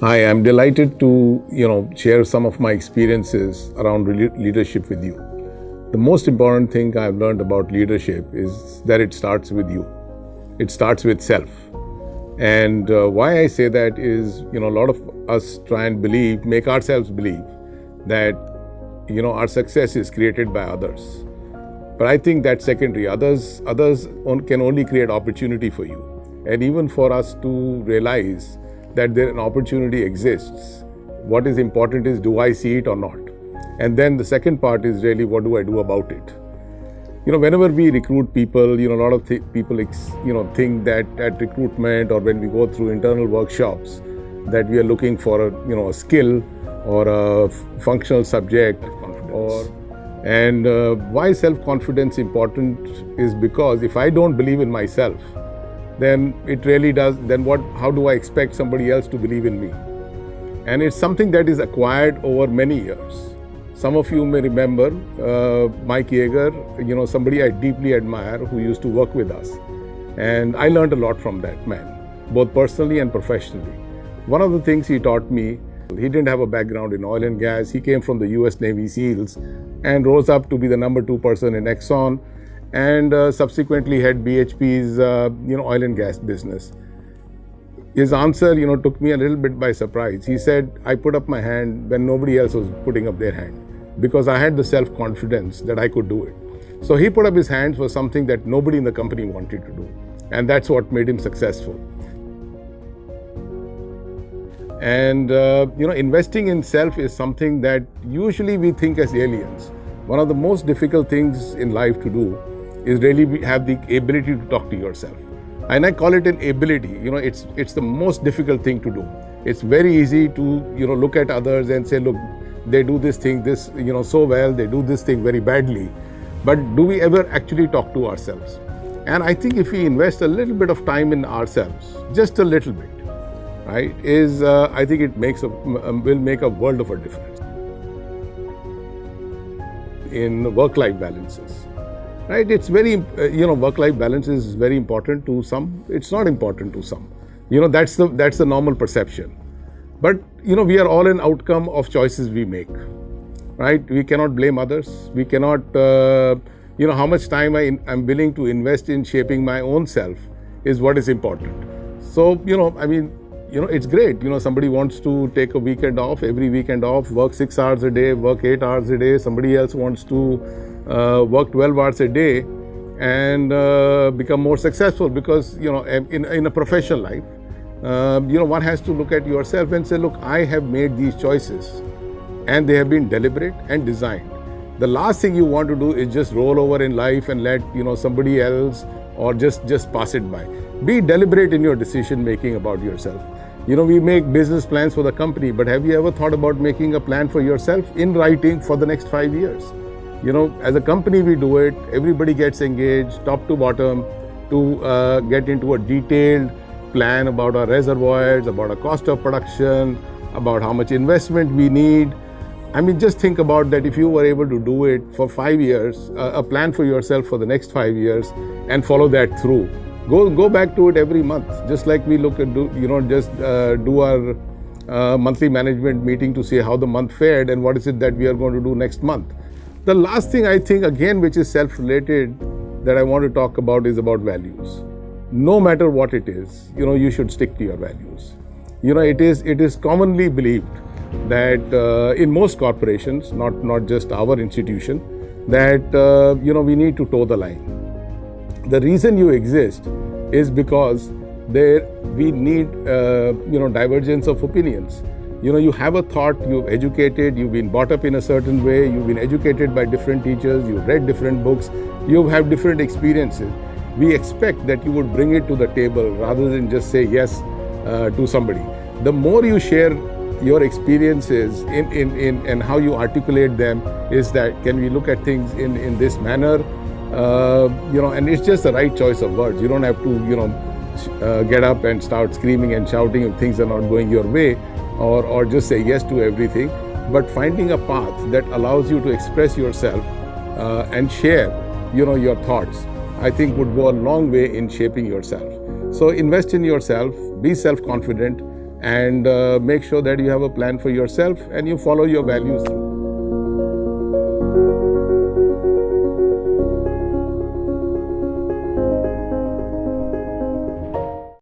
Hi, I'm delighted to, share some of my experiences around leadership with you. The most important thing I've learned about leadership is that it starts with you. It starts with self. And why I say that is, a lot of us try and make ourselves believe that, our success is created by others. But I think that's secondary. Others can only create opportunity for you. And even for us to realize that an opportunity exists, what is important is, do I see it or not? And then the second part is really, what do I do about it? Whenever we recruit people, a lot of people, think that at recruitment or when we go through internal workshops, that we are looking for a skill or a functional subject. Why self-confidence important is because if I don't believe in myself, then it really does, how do I expect somebody else to believe in me? And it's something that is acquired over many years. Some of you may remember Mike Yeager, somebody I deeply admire who used to work with us. And I learned a lot from that man, both personally and professionally. One of the things he taught me, he didn't have a background in oil and gas. He came from the US Navy SEALs and rose up to be the number 2 person in Exxon, and subsequently had BHP's oil and gas business. His answer took me a little bit by surprise. He said, I put up my hand when nobody else was putting up their hand because I had the self-confidence that I could do it. So he put up his hands for something that nobody in the company wanted to do, and that's what made him successful. And investing in self is something that usually we think as aliens. One of the most difficult things in life to do is really have the ability to talk to yourself. And I call it an ability. It's the most difficult thing to do. It's very easy to, look at others and say, look, they do this thing, so well, they do this thing very badly. But do we ever actually talk to ourselves? And I think if we invest a little bit of time in ourselves, just a little bit, right, I think it will make a world of a difference in work-life balances. Right? It's very, work-life balance is very important to some. It's not important to some. That's the normal perception. But, we are all an outcome of choices we make, right? We cannot blame others. We cannot, how much time I'm willing to invest in shaping my own self is what is important. So, it's great. Somebody wants to take a weekend off, every weekend off, work 6 hours a day, work 8 hours a day. Somebody else wants to work 12 hours a day and become more successful because, in a professional life, one has to look at yourself and say, look, I have made these choices and they have been deliberate and designed. The last thing you want to do is just roll over in life and let, somebody else or just pass it by. Be deliberate in your decision making about yourself. We make business plans for the company, but have you ever thought about making a plan for yourself in writing for the next 5 years? As a company, we do it. Everybody gets engaged, top to bottom, to get into a detailed plan about our reservoirs, about our cost of production, about how much investment we need. Just think about that. If you were able to do it for 5 years, a plan for yourself for the next 5 years, and follow that through. Go back to it every month, just like we look at do our monthly management meeting to see how the month fared and what is it that we are going to do next month. The last thing I think, again, which is self-related, that I want to talk about is about values. No matter what it is, you should stick to your values. It is commonly believed that in most corporations, not just our institution, that we need to toe the line. The reason you exist is because we need divergence of opinions. You have a thought, you've educated, you've been brought up in a certain way, you've been educated by different teachers, you've read different books, you have different experiences. We expect that you would bring it to the table rather than just say yes to somebody. The more you share your experiences in how you articulate them, is that can we look at things in this manner, and it's just the right choice of words. You don't have to get up and start screaming and shouting if things are not going your way, or just say yes to everything, but finding a path that allows you to express yourself and share your thoughts, I think would go a long way in shaping yourself. So invest in yourself, be self-confident, and make sure that you have a plan for yourself and you follow your values through.